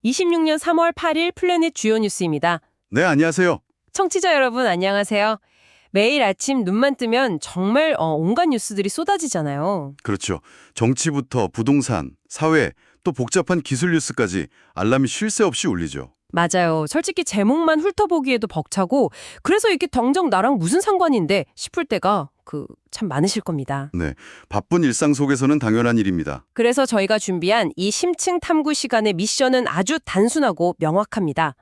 26년 3월 8일 플래닛 주요 뉴스입니다. 네, 안녕하세요. 청취자 여러분 안녕하세요. 매일 아침 눈만 뜨면 정말 온갖 뉴스들이 쏟아지잖아요. 그렇죠. 정치부터 부동산, 사회, 또 복잡한 기술 뉴스까지 알람이 쉴 새 없이 울리죠. 맞아요. 솔직히 제목만 훑어보기에도 벅차고 그래서 이게 정작 나랑 무슨 상관인데 싶을 때가 참 많으실 겁니다. 네, 바쁜 일상 속에서는 당연한 일입니다. 그래서 저희가 준비한 이 심층 탐구 시간의 미션은 아주 단순하고 명확합니다.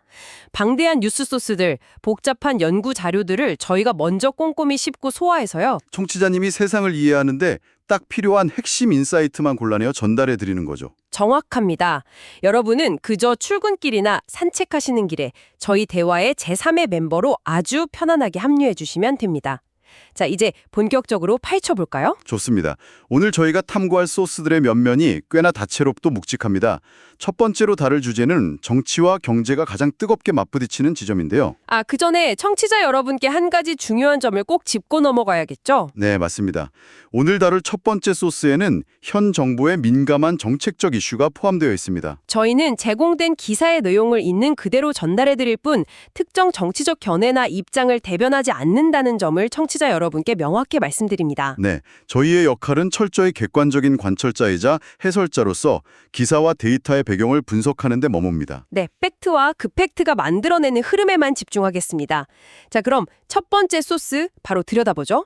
방대한 뉴스 소스들, 복잡한 연구 자료들을 저희가 먼저 꼼꼼히 씹고 소화해서요. 청취자님이 세상을 이해하는데 딱 필요한 핵심 인사이트만 골라내어 전달해 드리는 거죠. 정확합니다. 여러분은 그저 출근길이나 산책하시는 길에 저희 대화의 제3의 멤버로 아주 편안하게 합류해 주시면 됩니다. 자, 이제 본격적으로 파헤쳐 볼까요? 좋습니다. 오늘 저희가 탐구할 소스들의 면면이 꽤나 다채롭고 묵직합니다. 첫 번째로 다룰 주제는 정치와 경제가 가장 뜨겁게 맞부딪히는 지점인데요. 그 전에 청취자 여러분께 한 가지 중요한 점을 꼭 짚고 넘어가야겠죠? 네, 맞습니다. 오늘 다룰 첫 번째 소스에는 현 정부의 민감한 정책적 이슈가 포함되어 있습니다. 저희는 제공된 기사의 내용을 있는 그대로 전달해 드릴 뿐 특정 정치적 견해나 입장을 대변하지 않는다는 점을 청취자 여러분께 명확히 말씀드립니다. 네, 저희의 역할은 철저히 객관적인 관철자이자 해설자로서 기사와 데이터의 배경을 분석하는 데 머뭅니다. 네, 팩트와 그 팩트가 만들어내는 흐름에만 집중하겠습니다. 자, 그럼 첫 번째 소스 바로 들여다보죠.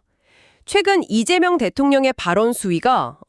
최근 이재명 대통령의 발언 수위가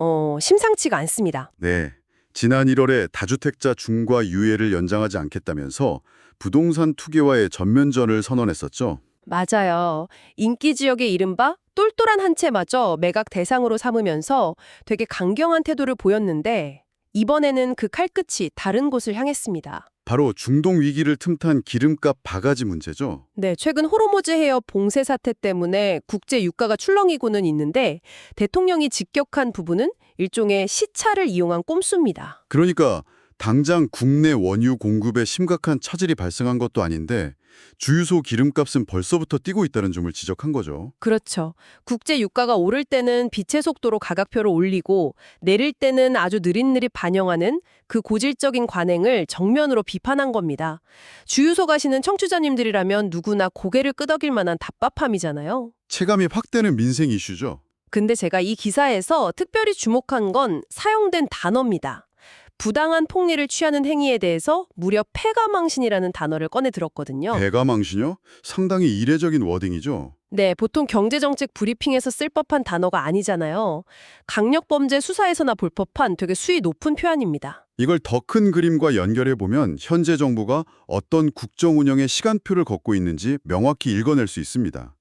심상치가 않습니다. 네, 지난 1월에 다주택자 중과 유예를 연장하지 않겠다면서 부동산 투기와의 전면전을 선언했었죠. 맞아요. 인기 지역의 이른바 똘똘한 한 채마저 매각 대상으로 삼으면서 되게 강경한 태도를 보였는데 이번에는 그 칼끝이 다른 곳을 향했습니다. 바로 중동 위기를 틈탄 기름값 바가지 문제죠. 네, 최근 호르무즈 해협 봉쇄 사태 때문에 국제 유가가 출렁이고는 있는데 대통령이 직격한 부분은 일종의 시차를 이용한 꼼수입니다. 그러니까 당장 국내 원유 공급에 심각한 차질이 발생한 것도 아닌데 주유소 기름값은 벌써부터 뛰고 있다는 점을 지적한 거죠. 그렇죠. 국제 유가가 오를 때는 빛의 속도로 가격표를 올리고 내릴 때는 아주 느릿느릿 반영하는 그 고질적인 관행을 정면으로 비판한 겁니다. 주유소 가시는 청취자님들이라면 누구나 고개를 끄덕일 만한 답답함이잖아요. 체감이 확 되는 민생 이슈죠. 근데 제가 이 기사에서 특별히 주목한 건 사용된 단어입니다. 부당한 폭리를 취하는 행위에 대해서 무려 패가망신이라는 단어를 꺼내 들었거든요. 배가망신요? 상당히 이례적인 워딩이죠. 네, 보통 경제정책 브리핑에서 쓸 법한 단어가 아니잖아요. 강력범죄 수사에서나 볼 법한 되게 수위 높은 표현입니다. 이걸 더 큰 그림과 연결해 보면 현재 정부가 어떤 국정 운영의 시간표를 걷고 있는지 명확히 읽어낼 수 있습니다.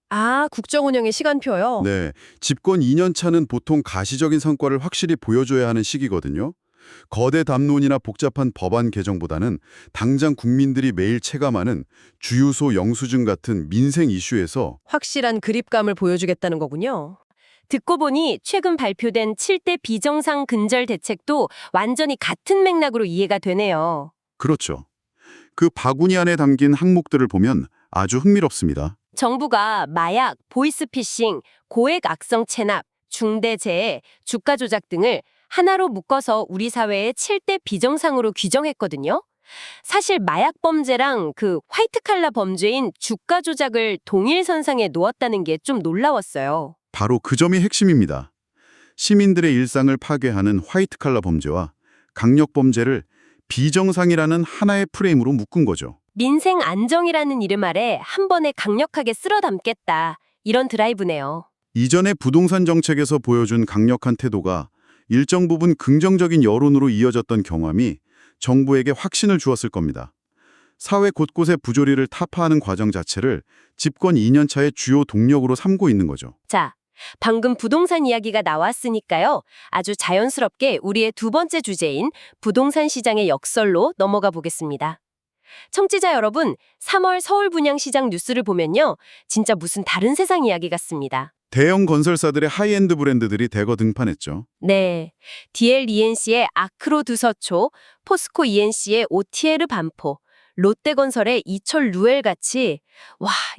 국정운영의 시간표요? 네, 집권 2년 차는 보통 가시적인 성과를 확실히 보여줘야 하는 시기거든요. 거대 담론이나 복잡한 법안 개정보다는 당장 국민들이 매일 체감하는 주유소 영수증 같은 민생 이슈에서 확실한 그립감을 보여주겠다는 거군요. 듣고 보니 최근 발표된 7대 비정상 근절 대책도 완전히 같은 맥락으로 이해가 되네요. 그렇죠. 그 바구니 안에 담긴 항목들을 보면 아주 흥미롭습니다. 정부가 마약, 보이스피싱, 고액 악성 체납, 중대재해, 주가 조작 등을 하나로 묶어서 우리 사회의 7대 비정상으로 규정했거든요. 사실 마약 범죄랑 그 화이트 칼라 범죄인 주가 조작을 동일 선상에 놓았다는 게 좀 놀라웠어요. 바로 그 점이 핵심입니다. 시민들의 일상을 파괴하는 화이트 칼라 범죄와 강력 범죄를 비정상이라는 하나의 프레임으로 묶은 거죠. 민생 안정이라는 이름 아래 한 번에 강력하게 쓸어 담겠다. 이런 드라이브네요. 이전의 부동산 정책에서 보여준 강력한 태도가 일정 부분 긍정적인 여론으로 이어졌던 경험이 정부에게 확신을 주었을 겁니다. 사회 곳곳의 부조리를 타파하는 과정 자체를 집권 2년 차의 주요 동력으로 삼고 있는 거죠. 자, 방금 부동산 이야기가 나왔으니까요. 아주 자연스럽게 우리의 두 번째 주제인 부동산 시장의 역설로 넘어가 보겠습니다. 청취자 여러분, 3월 서울 분양시장 뉴스를 보면요. 진짜 무슨 다른 세상 이야기 같습니다. 대형 건설사들의 하이엔드 브랜드들이 대거 등판했죠. 네, DL ENC의 아크로 두서초, 포스코 ENC의 OTL 반포, 롯데건설의 이철 루엘 같이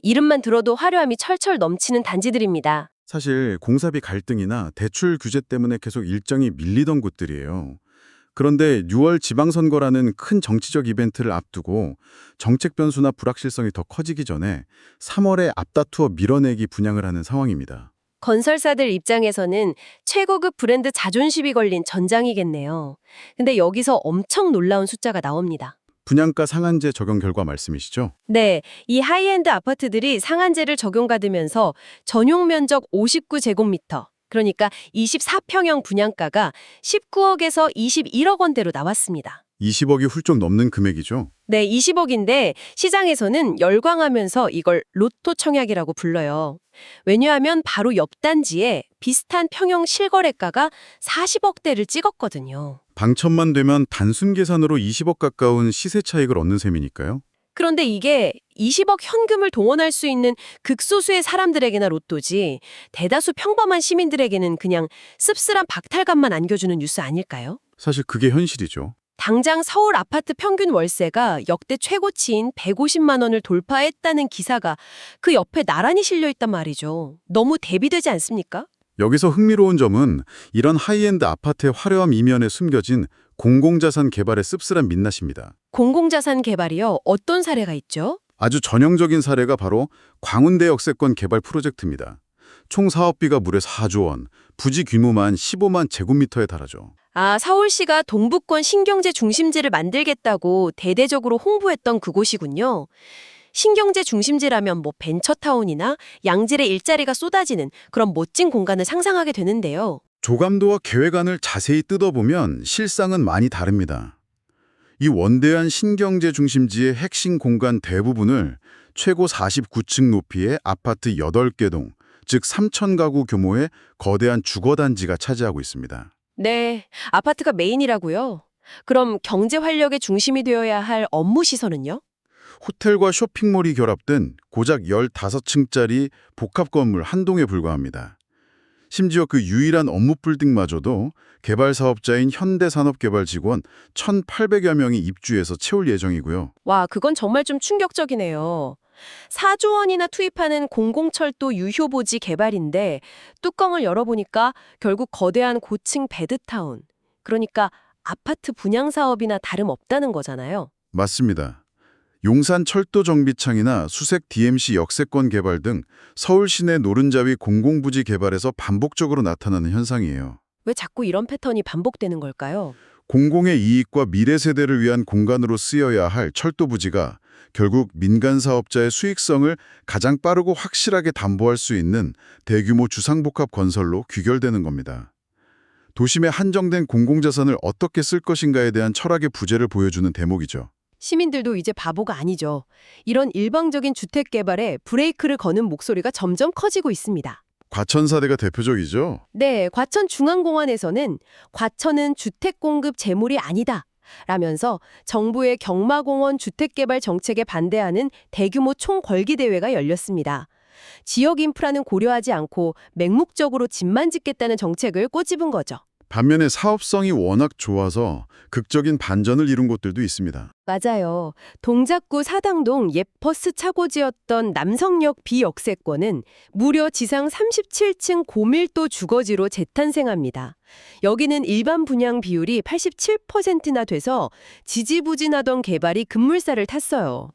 이름만 들어도 화려함이 철철 넘치는 단지들입니다. 사실 공사비 갈등이나 대출 규제 때문에 계속 일정이 밀리던 곳들이에요. 그런데 6월 지방선거라는 큰 정치적 이벤트를 앞두고 정책 변수나 불확실성이 더 커지기 전에 3월에 앞다투어 밀어내기 분양을 하는 상황입니다. 건설사들 입장에서는 최고급 브랜드 자존심이 걸린 전장이겠네요. 근데 여기서 엄청 놀라운 숫자가 나옵니다. 분양가 상한제 적용 결과 말씀이시죠? 네, 이 하이엔드 아파트들이 상한제를 적용받으면서 전용 면적 59제곱미터, 그러니까 24평형 분양가가 19억에서 21억 원대로 나왔습니다. 20억이 훌쩍 넘는 금액이죠. 네, 20억인데 시장에서는 열광하면서 이걸 로또 청약이라고 불러요. 왜냐하면 바로 옆 단지에 비슷한 평형 실거래가가 40억대를 찍었거든요. 방천만 되면 단순 계산으로 20억 가까운 시세 차익을 얻는 셈이니까요. 그런데 이게 20억 현금을 동원할 수 있는 극소수의 사람들에게나 로또지 대다수 평범한 시민들에게는 그냥 씁쓸한 박탈감만 안겨주는 뉴스 아닐까요? 사실 그게 현실이죠. 당장 서울 아파트 평균 월세가 역대 최고치인 150만 원을 돌파했다는 기사가 그 옆에 나란히 실려 있단 말이죠. 너무 대비되지 않습니까? 여기서 흥미로운 점은 이런 하이엔드 아파트의 화려함 이면에 숨겨진 공공자산 개발의 씁쓸한 민낯입니다. 공공자산 개발이요? 어떤 사례가 있죠? 아주 전형적인 사례가 바로 광운대 역세권 개발 프로젝트입니다. 총 사업비가 무려 4조 원, 부지 규모만 15만 제곱미터에 달하죠. 아, 서울시가 동부권 신경제 중심지를 만들겠다고 대대적으로 홍보했던 그곳이군요. 신경제 중심지라면 뭐 벤처타운이나 양질의 일자리가 쏟아지는 그런 멋진 공간을 상상하게 되는데요. 조감도와 계획안을 자세히 뜯어보면 실상은 많이 다릅니다. 이 원대한 신경제 중심지의 핵심 공간 대부분을 최고 49층 높이의 아파트 8개 동, 즉 3천 가구 규모의 거대한 주거단지가 차지하고 있습니다. 네, 아파트가 메인이라고요? 그럼 경제 활력의 중심이 되어야 할 업무 시설은요? 호텔과 쇼핑몰이 결합된 고작 15층짜리 복합 건물 한 동에 불과합니다. 심지어 그 유일한 업무 빌딩마저도 개발 사업자인 현대산업개발 직원 1,800여 명이 입주해서 채울 예정이고요. 와, 그건 정말 좀 충격적이네요. 4조 원이나 투입하는 공공철도 유효보지 개발인데 뚜껑을 열어보니까 결국 거대한 고층 베드타운, 그러니까 아파트 분양 사업이나 다름없다는 거잖아요. 맞습니다. 용산 철도 정비창이나 수색 DMC 역세권 개발 등 서울 시내 노른자위 공공부지 개발에서 반복적으로 나타나는 현상이에요. 왜 자꾸 이런 패턴이 반복되는 걸까요? 공공의 이익과 미래 세대를 위한 공간으로 쓰여야 할 철도 부지가 결국 민간 사업자의 수익성을 가장 빠르고 확실하게 담보할 수 있는 대규모 주상복합 건설로 귀결되는 겁니다. 도심의 한정된 공공자산을 어떻게 쓸 것인가에 대한 철학의 부재를 보여주는 대목이죠. 시민들도 이제 바보가 아니죠. 이런 일방적인 주택 개발에 브레이크를 거는 목소리가 점점 커지고 있습니다. 과천사대가 대표적이죠. 네, 과천중앙공원에서는 과천은 주택 공급 재물이 아니다 라면서 정부의 경마공원 주택개발 정책에 반대하는 대규모 총궐기 대회가 열렸습니다. 지역 인프라는 고려하지 않고 맹목적으로 집만 짓겠다는 정책을 꼬집은 거죠. 반면에 사업성이 워낙 좋아서 극적인 반전을 이룬 곳들도 있습니다. 맞아요. 동작구 사당동 옛 버스 차고지였던 남성역 비역세권은 무려 지상 37층 고밀도 주거지로 재탄생합니다. 여기는 일반 분양 비율이 87%나 돼서 지지부진하던 개발이 급물살을 탔어요.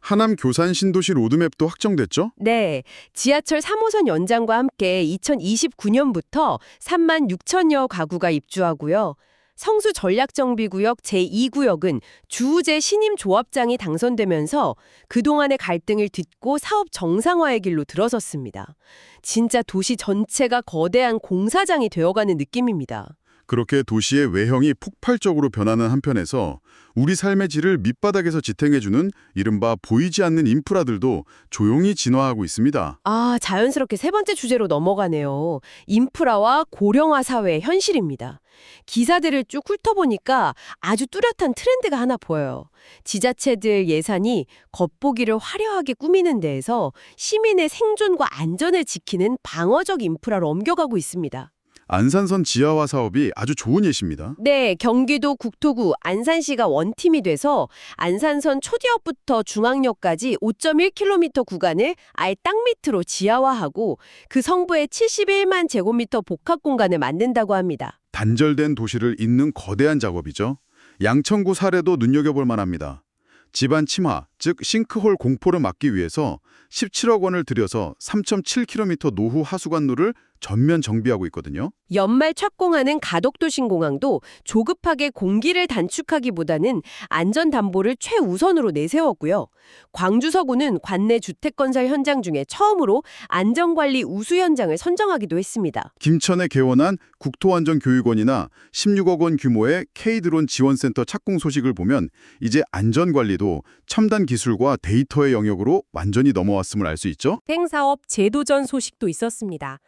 하남 교산 신도시 로드맵도 확정됐죠? 네, 지하철 3호선 연장과 함께 2029년부터 3만 6천여 가구가 입주하고요. 성수 전략정비구역 제2구역은 주우재 신임 조합장이 당선되면서 그동안의 갈등을 딛고 사업 정상화의 길로 들어섰습니다. 진짜 도시 전체가 거대한 공사장이 되어가는 느낌입니다. 그렇게 도시의 외형이 폭발적으로 변하는 한편에서 우리 삶의 질을 밑바닥에서 지탱해주는 이른바 보이지 않는 인프라들도 조용히 진화하고 있습니다. 아, 자연스럽게 세 번째 주제로 넘어가네요. 인프라와 고령화 사회의 현실입니다. 기사들을 쭉 훑어보니까 아주 뚜렷한 트렌드가 하나 보여요. 지자체들 예산이 겉보기를 화려하게 꾸미는 데에서 시민의 생존과 안전을 지키는 방어적 인프라로 옮겨가고 있습니다. 안산선 지하화 사업이 아주 좋은 예시입니다. 네, 경기도 국토구 안산시가 원팀이 돼서 안산선 초디역부터 중앙역까지 5.1km 구간을 아예 땅 밑으로 지하화하고 그 성부에 71만 제곱미터 복합 공간을 만든다고 합니다. 단절된 도시를 잇는 거대한 작업이죠. 양천구 사례도 눈여겨볼 만합니다. 집안 침하, 즉 싱크홀 공포를 막기 위해서 17억 원을 들여서 3.7km 노후 하수관로를 전면 정비하고 있거든요. 연말 착공하는 가덕도 신공항도 조급하게 공기를 단축하기보다는 안전 담보를 최우선으로 내세웠고요. 광주 서구는 관내 주택 건설 현장 중에 처음으로 안전관리 우수 현장을 선정하기도 했습니다. 김천에 개원한 국토안전교육원이나 16억 원 규모의 K드론 지원센터 착공 소식을 보면 이제 안전관리도 첨단 기술과 데이터의 영역으로 완전히 넘어왔음을 알 수 있죠. 생사업 재도전 소식도 있었습니다.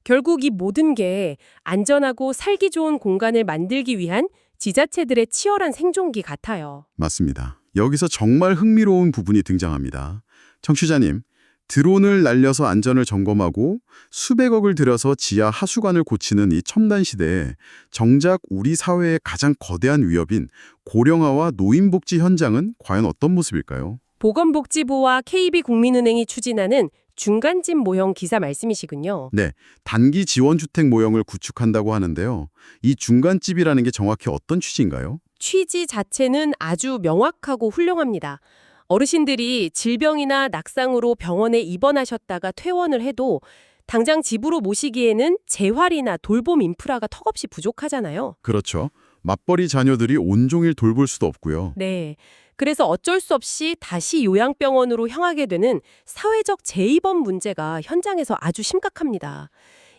결국 이 모든 게 안전하고 살기 좋은 공간을 만들기 위한 지자체들의 치열한 생존기 같아요. 맞습니다. 여기서 정말 흥미로운 부분이 등장합니다. 청취자님, 드론을 날려서 안전을 점검하고 수백억을 들여서 지하 하수관을 고치는 이 첨단 시대에 정작 우리 사회의 가장 거대한 위협인 고령화와 노인복지 현장은 과연 어떤 모습일까요? 보건복지부와 KB국민은행이 추진하는 중간집 모형 기사 말씀이시군요. 네, 단기 지원주택 모형을 구축한다고 하는데요. 이 중간집이라는 게 정확히 어떤 취지인가요? 취지 자체는 아주 명확하고 훌륭합니다. 어르신들이 질병이나 낙상으로 병원에 입원하셨다가 퇴원을 해도 당장 집으로 모시기에는 재활이나 돌봄 인프라가 턱없이 부족하잖아요. 그렇죠. 맞벌이 자녀들이 온종일 돌볼 수도 없고요. 네. 그래서 어쩔 수 없이 다시 요양병원으로 향하게 되는 사회적 재입원 문제가 현장에서 아주 심각합니다.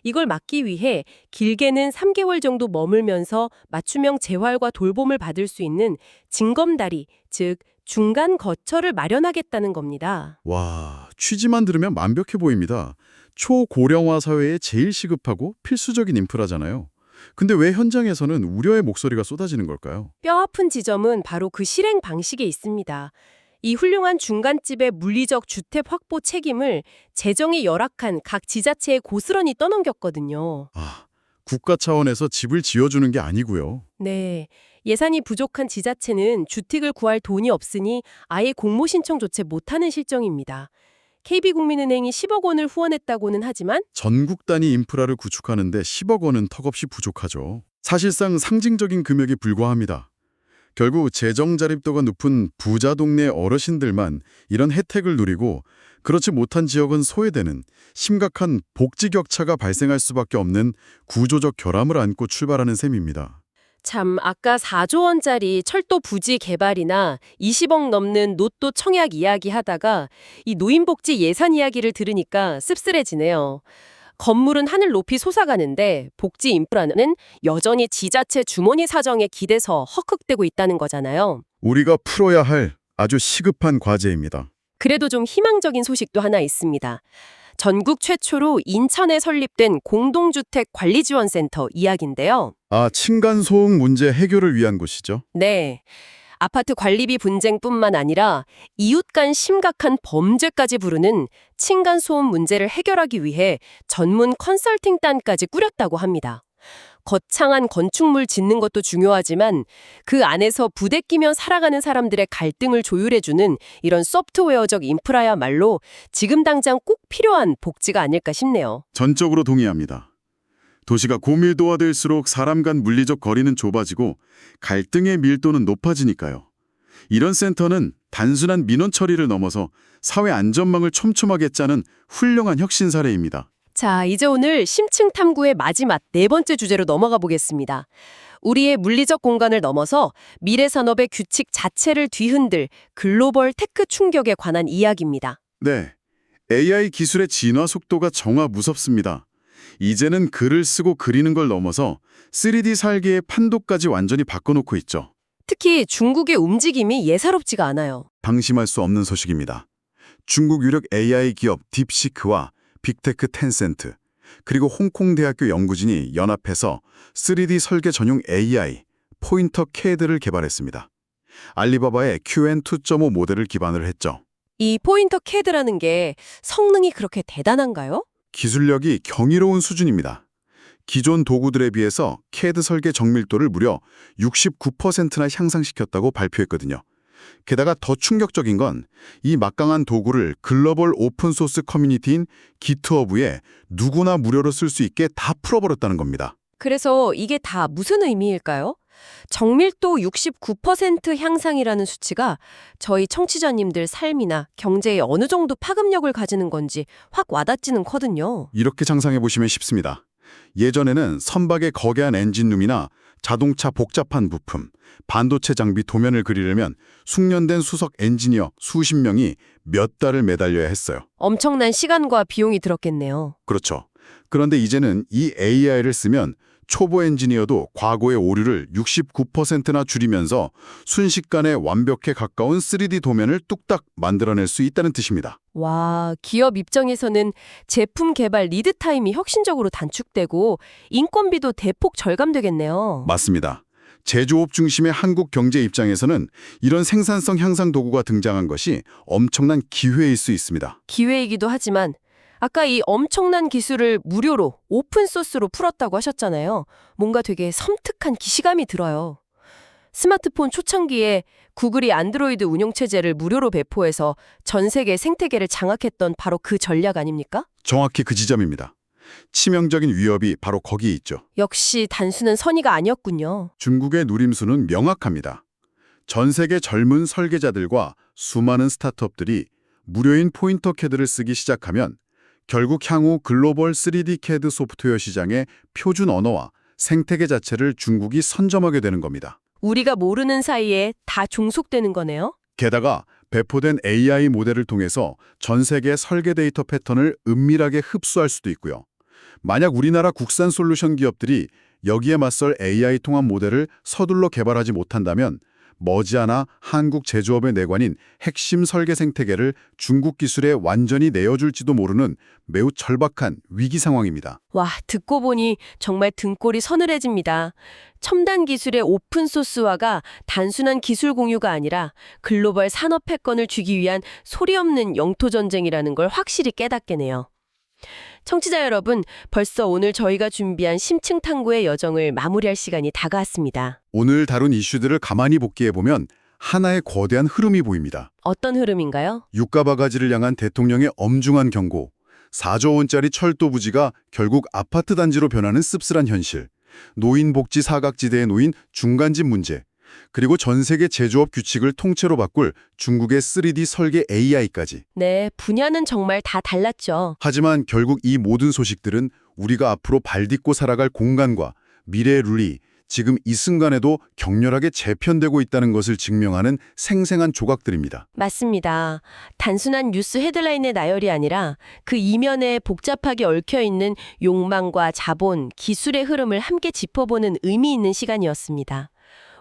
이걸 막기 위해 길게는 3개월 정도 머물면서 맞춤형 재활과 돌봄을 받을 수 있는 징검다리, 즉 중간 거처를 마련하겠다는 겁니다. 와, 취지만 들으면 완벽해 보입니다. 초고령화 사회에 제일 시급하고 필수적인 인프라잖아요. 근데 왜 현장에서는 우려의 목소리가 쏟아지는 걸까요? 뼈아픈 지점은 바로 그 실행 방식에 있습니다. 이 훌륭한 중간집의 물리적 주택 확보 책임을 재정이 열악한 각 지자체에 고스란히 떠넘겼거든요. 아, 국가 차원에서 집을 지어주는 게 아니고요. 네. 예산이 부족한 지자체는 주택을 구할 돈이 없으니 아예 공모 신청조차 못하는 실정입니다. KB국민은행이 10억 원을 후원했다고는 하지만 전국 단위 인프라를 구축하는데 10억 원은 턱없이 부족하죠. 사실상 상징적인 금액에 불과합니다. 결국 재정 자립도가 높은 부자 동네 어르신들만 이런 혜택을 누리고 그렇지 못한 지역은 소외되는 심각한 복지 격차가 발생할 수밖에 없는 구조적 결함을 안고 출발하는 셈입니다. 참 아까 4조 원짜리 철도 부지 개발이나 20억 넘는 노또 청약 이야기 하다가 이 노인복지 예산 이야기를 들으니까 씁쓸해지네요. 건물은 하늘 높이 솟아가는데 복지 인프라는 여전히 지자체 주머니 사정에 기대서 헉헉대고 있다는 거잖아요. 우리가 풀어야 할 아주 시급한 과제입니다. 그래도 좀 희망적인 소식도 하나 있습니다. 전국 최초로 인천에 설립된 공동주택 관리지원센터 이야기인데요. 아, 층간소음 문제 해결을 위한 곳이죠. 네. 아파트 관리비 분쟁뿐만 아니라 이웃 간 심각한 범죄까지 부르는 층간소음 문제를 해결하기 위해 전문 컨설팅단까지 꾸렸다고 합니다. 거창한 건축물 짓는 것도 중요하지만 그 안에서 부대 끼며 살아가는 사람들의 갈등을 조율해주는 이런 소프트웨어적 인프라야말로 지금 당장 꼭 필요한 복지가 아닐까 싶네요. 전적으로 동의합니다. 도시가 고밀도화될수록 사람 간 물리적 거리는 좁아지고 갈등의 밀도는 높아지니까요. 이런 센터는 단순한 민원 처리를 넘어서 사회 안전망을 촘촘하게 짜는 훌륭한 혁신 사례입니다. 자, 이제 오늘 심층 탐구의 마지막 네 번째 주제로 넘어가 보겠습니다. 우리의 물리적 공간을 넘어서 미래 산업의 규칙 자체를 뒤흔들 글로벌 테크 충격에 관한 이야기입니다. 네, AI 기술의 진화 속도가 정말 무섭습니다. 이제는 글을 쓰고 그리는 걸 넘어서 3D 설계의 판도까지 완전히 바꿔놓고 있죠. 특히 중국의 움직임이 예사롭지가 않아요. 방심할 수 없는 소식입니다. 중국 유력 AI 기업 딥시크와 빅테크 텐센트, 그리고 홍콩 대학교 연구진이 연합해서 3D 설계 전용 AI, 포인터 CAD를 개발했습니다. 알리바바의 QN2.5 모델을 기반으로 했죠. 이 포인터 CAD라는 게 성능이 그렇게 대단한가요? 기술력이 경이로운 수준입니다. 기존 도구들에 비해서 CAD 설계 정밀도를 무려 69%나 향상시켰다고 발표했거든요. 게다가 더 충격적인 건 이 막강한 도구를 글로벌 오픈소스 커뮤니티인 기트허브에 누구나 무료로 쓸 수 있게 다 풀어버렸다는 겁니다. 그래서 이게 다 무슨 의미일까요? 정밀도 69% 향상이라는 수치가 저희 청취자님들 삶이나 경제에 어느 정도 파급력을 가지는 건지 확 와닿지는 거든요. 이렇게 상상해 보시면 쉽습니다. 예전에는 선박의 거대한 엔진룸이나 자동차 복잡한 부품, 반도체 장비 도면을 그리려면 숙련된 수석 엔지니어 수십 명이 몇 달을 매달려야 했어요. 엄청난 시간과 비용이 들었겠네요. 그렇죠. 그런데 이제는 이 AI를 쓰면 초보 엔지니어도 과거의 오류를 69%나 줄이면서 순식간에 완벽에 가까운 3D 도면을 뚝딱 만들어낼 수 있다는 뜻입니다. 와, 기업 입장에서는 제품 개발 리드 타임이 혁신적으로 단축되고 인건비도 대폭 절감되겠네요. 맞습니다. 제조업 중심의 한국 경제 입장에서는 이런 생산성 향상 도구가 등장한 것이 엄청난 기회일 수 있습니다. 기회이기도 하지만 아까 이 엄청난 기술을 무료로 오픈소스로 풀었다고 하셨잖아요. 뭔가 되게 섬뜩한 기시감이 들어요. 스마트폰 초창기에 구글이 안드로이드 운영체제를 무료로 배포해서 전 세계 생태계를 장악했던 바로 그 전략 아닙니까? 정확히 그 지점입니다. 치명적인 위협이 바로 거기에 있죠. 역시 단순한 선의가 아니었군요. 중국의 누림수는 명확합니다. 전 세계 젊은 설계자들과 수많은 스타트업들이 무료인 포인터 캐드를 쓰기 시작하면 결국 향후 글로벌 3D 캐드 소프트웨어 시장의 표준 언어와 생태계 자체를 중국이 선점하게 되는 겁니다. 우리가 모르는 사이에 다 종속되는 거네요. 게다가 배포된 AI 모델을 통해서 전 세계 설계 데이터 패턴을 은밀하게 흡수할 수도 있고요. 만약 우리나라 국산 솔루션 기업들이 여기에 맞설 AI 통합 모델을 서둘러 개발하지 못한다면 머지않아 한국 제조업의 내관인 핵심 설계 생태계를 중국 기술에 완전히 내어줄지도 모르는 매우 절박한 위기 상황입니다. 와, 듣고 보니 정말 등골이 서늘해집니다. 첨단 기술의 오픈소스화가 단순한 기술 공유가 아니라 글로벌 산업 패권을 쥐기 위한 소리 없는 영토 전쟁이라는 걸 확실히 깨닫게네요. 청취자 여러분, 벌써 오늘 저희가 준비한 심층 탐구의 여정을 마무리할 시간이 다가왔습니다. 오늘 다룬 이슈들을 가만히 복기해보면 하나의 거대한 흐름이 보입니다. 어떤 흐름인가요? 유가 바가지를 향한 대통령의 엄중한 경고, 4조 원짜리 철도 부지가 결국 아파트 단지로 변하는 씁쓸한 현실, 노인 복지 사각지대에 놓인 중간집 문제, 그리고 전 세계 제조업 규칙을 통째로 바꿀 중국의 3D 설계 AI까지. 네, 분야는 정말 다 달랐죠. 하지만 결국 이 모든 소식들은 우리가 앞으로 발딛고 살아갈 공간과 미래의 룰이 지금 이 순간에도 격렬하게 재편되고 있다는 것을 증명하는 생생한 조각들입니다. 맞습니다. 단순한 뉴스 헤드라인의 나열이 아니라 그 이면에 복잡하게 얽혀있는 욕망과 자본, 기술의 흐름을 함께 짚어보는 의미 있는 시간이었습니다.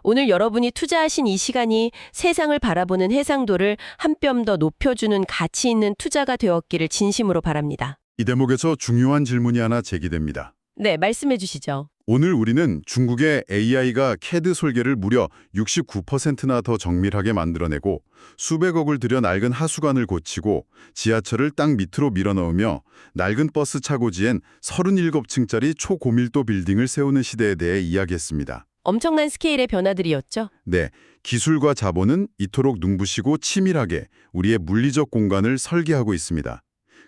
오늘 여러분이 투자하신 이 시간이 세상을 바라보는 해상도를 한 뼘 더 높여주는 가치 있는 투자가 되었기를 진심으로 바랍니다. 이 대목에서 중요한 질문이 하나 제기됩니다. 네, 말씀해 주시죠. 오늘 우리는 중국의 AI가 CAD 설계를 무려 69%나 더 정밀하게 만들어내고 수백억을 들여 낡은 하수관을 고치고 지하철을 땅 밑으로 밀어넣으며 낡은 버스 차고지엔 37층짜리 초고밀도 빌딩을 세우는 시대에 대해 이야기했습니다. 엄청난 스케일의 변화들이었죠. 네, 기술과 자본은 이토록 눈부시고 치밀하게 우리의 물리적 공간을 설계하고 있습니다.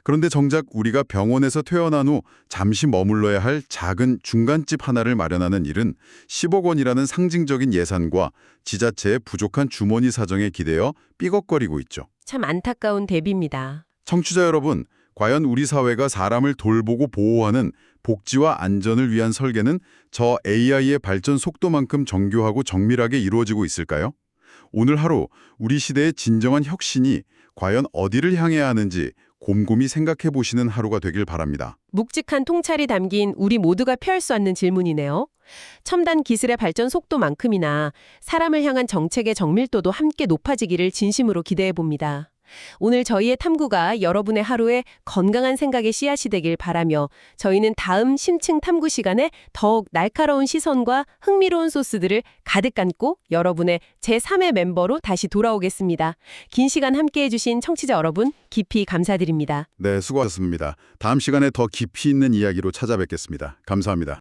그런데 정작 우리가 병원에서 퇴원한 후 잠시 머물러야 할 작은 중간집 하나를 마련하는 일은 10억 원이라는 상징적인 예산과 지자체의 부족한 주머니 사정에 기대어 삐걱거리고 있죠. 참 안타까운 대비입니다. 청취자 여러분, 과연 우리 사회가 사람을 돌보고 보호하는 복지와 안전을 위한 설계는 저 AI의 발전 속도만큼 정교하고 정밀하게 이루어지고 있을까요? 오늘 하루 우리 시대의 진정한 혁신이 과연 어디를 향해야 하는지 곰곰이 생각해 보시는 하루가 되길 바랍니다. 묵직한 통찰이 담긴 우리 모두가 피할 수 없는 질문이네요. 첨단 기술의 발전 속도만큼이나 사람을 향한 정책의 정밀도도 함께 높아지기를 진심으로 기대해 봅니다. 오늘 저희의 탐구가 여러분의 하루에 건강한 생각의 씨앗이 되길 바라며 저희는 다음 심층 탐구 시간에 더욱 날카로운 시선과 흥미로운 소스들을 가득 안고 여러분의 제3의 멤버로 다시 돌아오겠습니다. 긴 시간 함께해 주신 청취자 여러분 깊이 감사드립니다. 네, 수고하셨습니다. 다음 시간에 더 깊이 있는 이야기로 찾아뵙겠습니다. 감사합니다.